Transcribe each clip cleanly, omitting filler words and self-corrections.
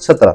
17।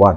1,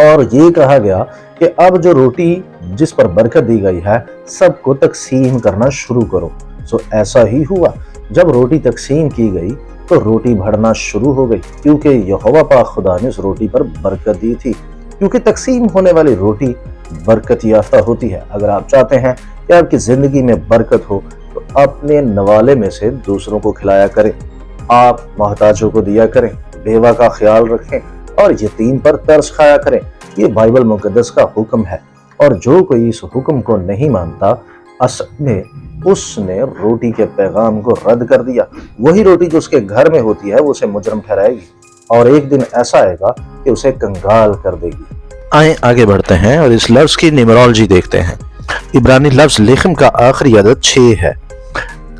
اور یہ کہا گیا کہ اب جو روٹی جس پر برکت دی گئی ہے سب کو تقسیم کرنا شروع کرو۔ سو ایسا ہی ہوا، جب روٹی تقسیم کی گئی تو روٹی بڑھنا شروع ہو گئی، کیونکہ یہوہ پاک خدا نے اس روٹی پر برکت دی تھی، کیونکہ تقسیم ہونے والی روٹی برکت یافتہ ہوتی ہے۔ اگر آپ چاہتے ہیں کہ آپ کی زندگی میں برکت ہو تو اپنے نوالے میں سے دوسروں کو کھلایا کریں، آپ محتاجوں کو دیا کریں، بیوہ کا خیال رکھیں اور یتیم پر ترس کھایا کریں۔ یہ بائبل مقدس کا حکم ہے، اور جو کوئی اس حکم کو نہیں مانتا اصل میں اس نے روٹی کے پیغام کو رد کر دیا۔ وہی روٹی جو اس کے گھر میں ہوتی ہے وہ اسے مجرم ٹھہرائے گی، اور ایک دن ایسا آئے گا کہ اسے کنگال کر دے گی۔ آئیں آگے بڑھتے ہیں اور اس لفظ کی نیمرولوجی دیکھتے ہیں۔ عبرانی لفظ لخم کا آخری عدد 6 ہے،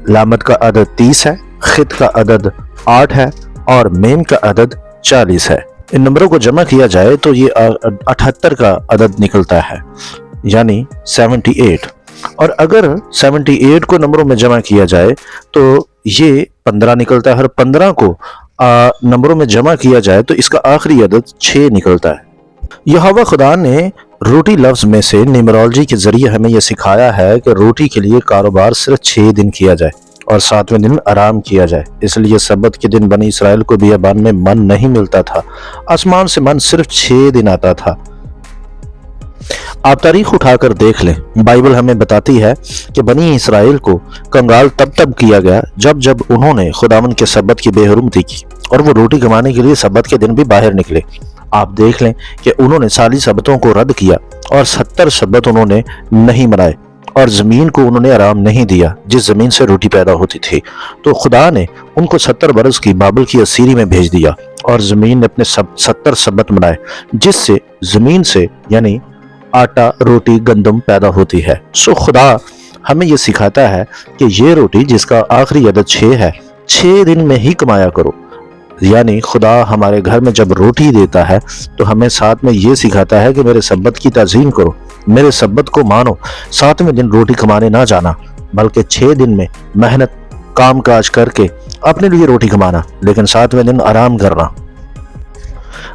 لامت کا عدد 30 ہے، خط کا عدد 8 ہے اور میم کا عدد 40 ہے۔ ان نمبروں کو جمع کیا جائے تو یہ 78 کا عدد نکلتا ہے، یعنی 78۔ اور اگر 78 کو نمبروں میں جمع کیا جائے تو یہ 15 نکلتا ہے، اور 15 کو نمبروں میں جمع کیا جائے تو اس کا آخری عدد 6 نکلتا ہے۔ یہوہ خدا نے روٹی لفظ میں سے نیمرولوجی کے ذریعے ہمیں یہ سکھایا ہے کہ روٹی کے لیے کاروبار صرف 6 دن کیا جائے اور 7ویں دن آرام کیا جائے۔ اس لیے سبت کے دن بنی اسرائیل کو بیابان میں من نہیں ملتا تھا، آسمان سے من صرف 6 دن آتا تھا۔ آپ تاریخ اٹھا کر دیکھ لیں، بائبل ہمیں بتاتی ہے کہ بنی اسرائیل کو کنگال تب کیا گیا جب انہوں نے خداوند کے سبت کی بے حرمتی کی، اور وہ روٹی کمانے کے لیے سبت کے دن بھی باہر نکلے۔ آپ دیکھ لیں کہ انہوں نے سالی سبتوں کو رد کیا اور 70 سبت انہوں نے نہیں منائے، اور زمین کو انہوں نے آرام نہیں دیا جس زمین سے روٹی پیدا ہوتی تھی۔ تو خدا نے ان کو 70 برس کی بابل کی اسیری میں بھیج دیا، اور زمین نے اپنے 70 سبت منائے، جس سے زمین سے یعنی آٹا، روٹی، گندم پیدا ہوتی ہے۔ سو خدا ہمیں یہ سکھاتا ہے کہ یہ روٹی جس کا آخری عدد 6 ہے، 6 دن میں ہی کمایا کرو۔ یعنی خدا ہمارے گھر میں جب روٹی دیتا ہے تو ہمیں ساتھ میں یہ سکھاتا ہے کہ میرے سبت کی تعظیم کرو، میرے سبت کو مانو، 7ویں دن روٹی کمانے نہ جانا، بلکہ 6 دن میں محنت کام کاج کر کے اپنے لیے روٹی کمانا، لیکن 7ویں دن آرام کرنا۔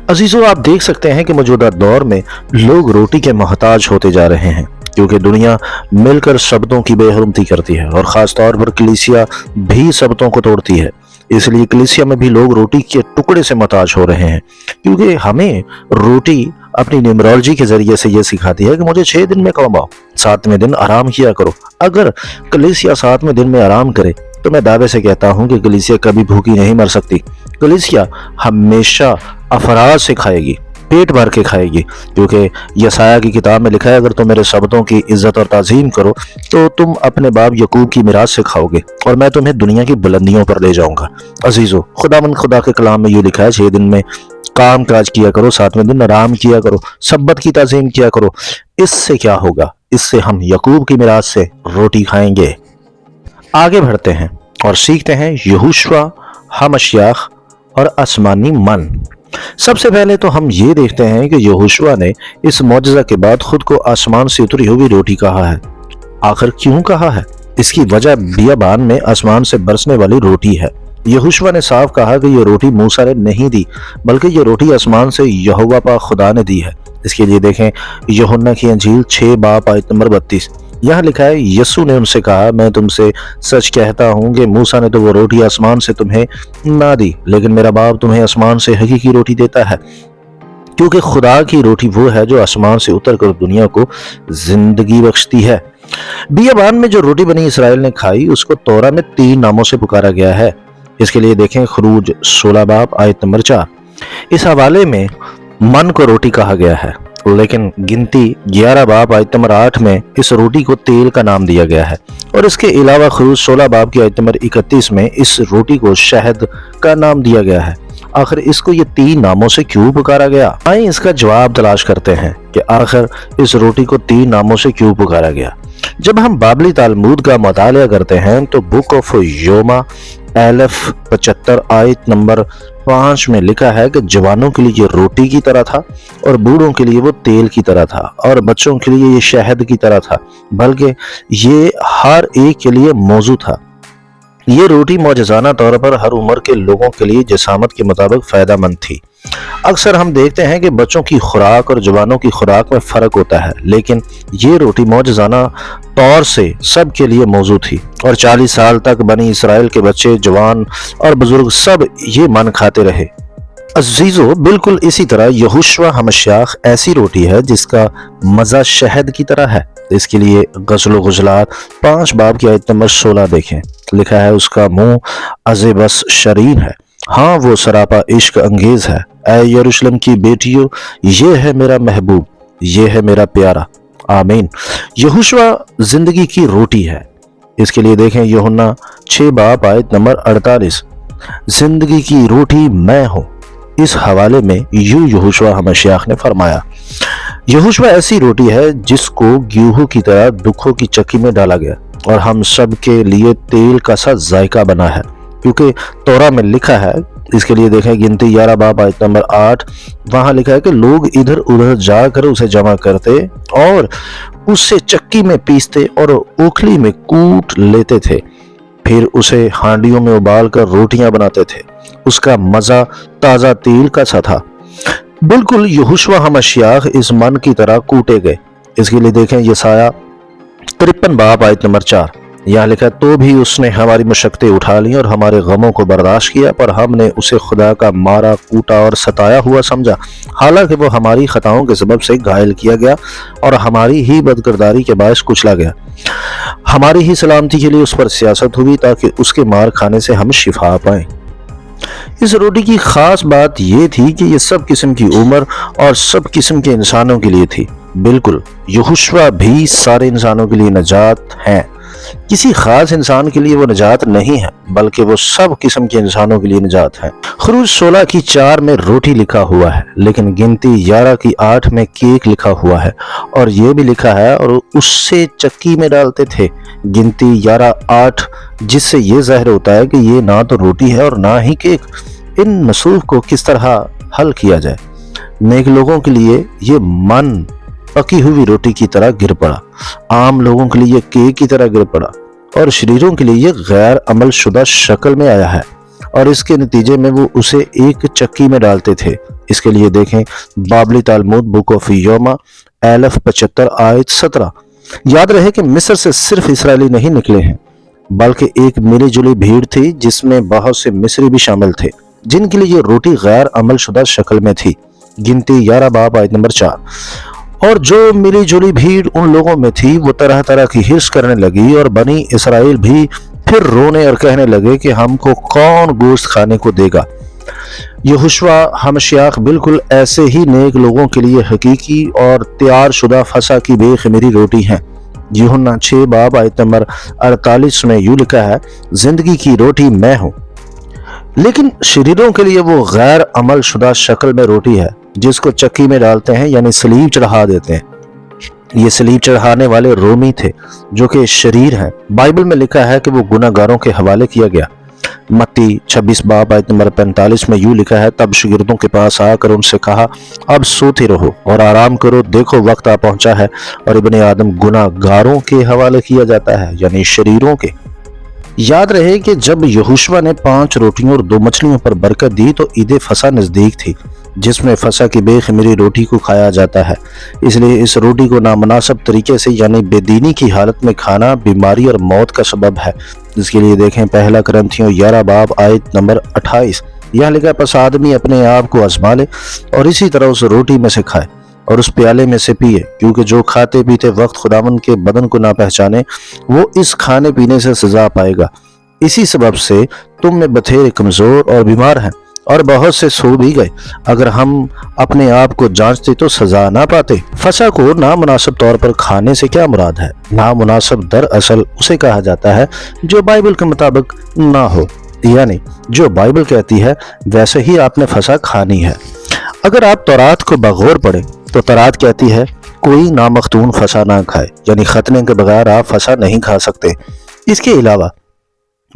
عزیزو، آپ دیکھ سکتے ہیں کہ موجودہ دور میں لوگ روٹی کے محتاج ہوتے جا رہے ہیں، کیونکہ دنیا مل کر سبتوں کی بے حرمتی کرتی ہے، اور خاص طور پر کلیسیا بھی سبتوں کو توڑتی ہے۔ اس لیے کلیسیا میں بھی لوگ روٹی کے ٹکڑے سے محتاج ہو رہے ہیں، کیونکہ ہمیں روٹی اپنی نیمرولوجی کے ذریعے سے یہ سکھاتی ہے کہ مجھے 6 دن میں کماؤ، 7ویں دن آرام کیا کرو۔ اگر کلیسیا 7ویں دن میں آرام کرے تو میں دعوے سے کہتا ہوں کہ کلیسیا کبھی بھوکی نہیں مر سکتی۔ کلیسیا ہمیشہ افراد سے کھائے گی، پیٹ بھر کے کھائے گی، کیونکہ یسایہ کی کتاب میں لکھا ہے اگر تم میرے سبتوں کی عزت اور تعظیم کرو تو تم اپنے باپ یعقوب کی میراث سے کھاؤ گے، اور میں تمہیں دنیا کی بلندیوں پر لے جاؤں گا۔ عزیزو، خدا کے کلام میں یہ لکھا ہے 6 دن میں کام کاج کیا کرو، 7ویں دن آرام کیا کرو، سبت کی تعظیم کیا کرو۔ اس سے کیا ہوگا؟ اس سے ہم یعقوب کی میراث سے روٹی کھائیں گے۔ آگے بڑھتے ہیں اور سیکھتے ہیں یہوشوا، ہمشیاخ اور آسمانی من۔ سب سے پہلے تو ہم یہ دیکھتے ہیں کہ یہوشوا نے اس معجزہ کے بعد خود کو آسمان سے اتری ہوئی روٹی کہا ہے۔ آخر کیوں کہا ہے؟ اس کی وجہ بیابان میں آسمان سے برسنے والی روٹی ہے۔ یہوشوا نے صاف کہا کہ یہ روٹی موسیٰ نے نہیں دی، بلکہ یہ روٹی آسمان سے یہوہ پاک خدا نے دی ہے۔ اس کے لیے دیکھیں یوحنا کی انجیل 6 باب آیت نمبر 32۔ یہاں لکھا ہے یسوع نے ان سے کہا، میں تم سے سچ کہتا ہوں کہ موسیٰ نے تو وہ روٹی آسمان سے تمہیں نہ دی، لیکن میرا باپ تمہیں آسمان سے حقیقی روٹی دیتا ہے، کیونکہ خدا کی روٹی وہ ہے جو آسمان سے اتر کر دنیا کو زندگی بخشتی ہے۔ بیابان میں جو روٹی بنی اسرائیل نے کھائی اس کو تورا میں 3 ناموں سے پکارا گیا ہے۔ اس کے لیے دیکھیں خروج 16 باب آیت نمبر 4۔ اس حوالے میں من کو روٹی کہا گیا ہے، لیکن گنتی 11 باب آیت نمبر 8 میں اس روٹی کو تیل کا نام دیا گیا ہے، اور اس کے علاوہ خروج 16 باب کی آیت نمبر 31 میں اس روٹی کو شہد کا نام دیا گیا ہے۔ آخر اس کو یہ 3 ناموں سے کیوں پکارا گیا؟ آئیں اس کا جواب تلاش کرتے ہیں کہ آخر اس روٹی کو 3 ناموں سے کیوں پکارا گیا۔ جب ہم بابلی تالمود کا مطالعہ کرتے ہیں تو بک آف یوما الف 75 آیت نمبر 5 میں لکھا ہے کہ جوانوں کے لیے یہ روٹی کی طرح تھا، اور بوڑھوں کے لیے وہ تیل کی طرح تھا، اور بچوں کے لیے یہ شہد کی طرح تھا، بلکہ یہ ہر ایک کے لیے موزوں تھا۔ یہ روٹی معجزانہ طور پر ہر عمر کے لوگوں کے لیے جسامت کے مطابق فائدہ مند تھی۔ اکثر ہم دیکھتے ہیں کہ بچوں کی خوراک اور جوانوں کی خوراک میں فرق ہوتا ہے، لیکن یہ روٹی معجزانہ طور سے سب کے لیے موزوں تھی، اور 40 سال تک بنی اسرائیل کے بچے، جوان اور بزرگ سب یہ من کھاتے رہے۔ عزیزو، بالکل اسی طرح یہوشوا ہمشیاخ ایسی روٹی ہے جس کا مزہ شہد کی طرح ہے۔ اس کے لیے غزل و غزلات 5 باب کی آیت نمبر 16 دیکھیں۔ لکھا ہے، اس کا منہ بس شرین ہے، ہاں وہ سراپا عشق انگیز ہے۔ اے یروشلم کی بیٹیوں، یہ ہے میرا محبوب، یہ ہے میرا پیارا۔ آمین۔ یہوشوا زندگی کی روٹی ہے۔ اس کے لیے دیکھیں یوحنا 6 باب آیت نمبر 48۔ زندگی کی روٹی میں ہوں۔ اس حوالے میں یہوشوا ہمشیاخ نے فرمایا، یہوشوا ایسی روٹی ہے جس کو گیہوں کی طرح دکھوں کی چکی میں ڈالا گیا اور ہم سب کے لیے تیل کا سا ذائقہ بنا ہے، کیونکہ تورا میں لکھا ہے۔ اس کے لیے دیکھیں گنتی 11 باب آیت نمبر 8۔ وہاں لکھا ہے کہ لوگ ادھر ادھر جا کر اسے جمع کرتے اور اس سے چکی میں پیستے اور اوکھلی میں کوٹ لیتے تھے، پھر اسے ہانڈیوں میں ابال کر روٹیاں بناتے تھے۔ اس کا مزہ تازہ تیل کا سا تھا۔ بالکل یہوشوا ہمشیاخ اس من کی طرح کوٹے گئے۔ اس کے لیے دیکھیں یسایہ 53 باب آیت نمبر 4۔ یہاں لکھا، تو بھی اس نے ہماری مشقتیں اٹھا لیں اور ہمارے غموں کو برداشت کیا، پر ہم نے اسے خدا کا مارا، کوٹا اور ستایا ہوا سمجھا، حالانکہ وہ ہماری خطاؤں کے سبب سے گھائل کیا گیا اور ہماری ہی بدکرداری کے باعث کچلا گیا۔ ہماری ہی سلامتی کے لیے اس پر سیاست ہوئی تاکہ اس کے مار کھانے سے ہم شفا پائیں۔ اس روٹی کی خاص بات یہ تھی کہ یہ سب قسم کی عمر اور سب قسم کے انسانوں کے لیے تھی۔ بالکل یہوشوا بھی سارے انسانوں کے لیے نجات ہیں، کسی خاص انسان کے لیے وہ نجات نہیں ہے، بلکہ وہ سب قسم کے انسانوں کے لیے نجات ہے۔ خروج 16 کی 4 میں روٹی لکھا ہوا ہے، لیکن گنتی 11 کی 8 میں کیک لکھا ہوا ہے، اور یہ بھی لکھا ہے اور اس سے چکی میں ڈالتے تھے۔ گنتی 11:8، جس سے یہ ظاہر ہوتا ہے کہ یہ نہ تو روٹی ہے اور نہ ہی کیک۔ ان نصوص کو کس طرح حل کیا جائے؟ نیک لوگوں کے لیے یہ من پکی ہوئی روٹی کی طرح گر پڑا، عام لوگوں کے لیے یہ کیک کی طرح گر پڑا، اور شریروں کے لیے یہ غیر عمل شدہ شکل میں آیا ہے، اور اس کے نتیجے میں وہ اسے ایک چکی میں ڈالتے تھے۔ اس کے لیے دیکھیں بابلی تالمود بک آف یوما 1075 آیت 17۔ یاد رہے کہ مصر سے صرف اسرائیلی نہیں نکلے ہیں، بلکہ ایک ملی جلی بھیڑ تھی جس میں بہت سے مصری بھی شامل تھے، جن کے لیے یہ روٹی غیر عمل شدہ شکل میں تھی۔ گنتی 11 باب آیت نمبر 4۔ اور جو ملی جلی بھیڑ ان لوگوں میں تھی وہ طرح طرح کی حرص کرنے لگی، اور بنی اسرائیل بھی پھر رونے اور کہنے لگے کہ ہم کو کون گوشت کھانے کو دے گا۔ یہوشوا ہمشیاخ بالکل ایسے ہی نیک لوگوں کے لیے حقیقی اور تیار شدہ فسح کی بے خمیری روٹی ہیں۔ یوحنا 6 باب آیت نمبر 48 میں یوں لکھا ہے، زندگی کی روٹی میں ہوں۔ لیکن شریروں کے لیے وہ غیر عمل شدہ شکل میں روٹی ہے جس کو چکی میں ڈالتے ہیں، یعنی صلیب چڑھا دیتے ہیں۔ یہ صلیب چڑھانے والے رومی تھے جو کہ شریر ہیں۔ بائبل میں لکھا ہے کہ وہ گناہ گاروں کے حوالے کیا گیا۔ متی 26 باب آیت نمبر 45 میں یوں لکھا ہے، تب شاگردوں کے پاس آ کر ان سے کہا، اب سوتے رہو اور آرام کرو، دیکھو وقت آ پہنچا ہے اور ابن آدم گناہ گاروں کے حوالے کیا جاتا ہے، یعنی شریروں کے۔ یاد رہے کہ جب یہوشوا نے 5 روٹیوں اور 2 مچھلیوں پر برکت دی تو عید فسح نزدیک تھی، جس میں فسح کی بے خمیری روٹی کو کھایا جاتا ہے۔ اس لیے اس روٹی کو نامناسب طریقے سے یعنی بے دینی کی حالت میں کھانا بیماری اور موت کا سبب ہے۔ اس کے لیے دیکھیں پہلا کرنتھیوں 11 باب آیت نمبر 28۔ یہاں لکھا ہے، پس آدمی اپنے آپ کو آزما لے اور اسی طرح اس روٹی میں سے کھائے اور اس پیالے میں سے پیے، کیونکہ جو کھاتے پیتے وقت خداوند کے بدن کو نہ پہچانے وہ اس کھانے پینے سے سزا پائے گا۔ اسی سبب سے تم میں بتھیرے کمزور اور بیمار ہیں اور بہت سے سو بھی گئے۔ اگر ہم اپنے آپ کو جانچتے تو سزا نہ پاتے۔ فسح کو نامناسب طور پر کھانے سے کیا مراد ہے؟ نامناسب دراصل اسے کہا جاتا ہے جو بائبل کے مطابق نہ ہو، یعنی جو بائبل کہتی ہے ویسے ہی آپ نے فسح کھانی ہے۔ اگر آپ تورات کو بغور پڑھیں تو تورات کہتی ہے کوئی نامختون فسح نہ کھائے، یعنی ختنے کے بغیر آپ فسح نہیں کھا سکتے۔ اس کے علاوہ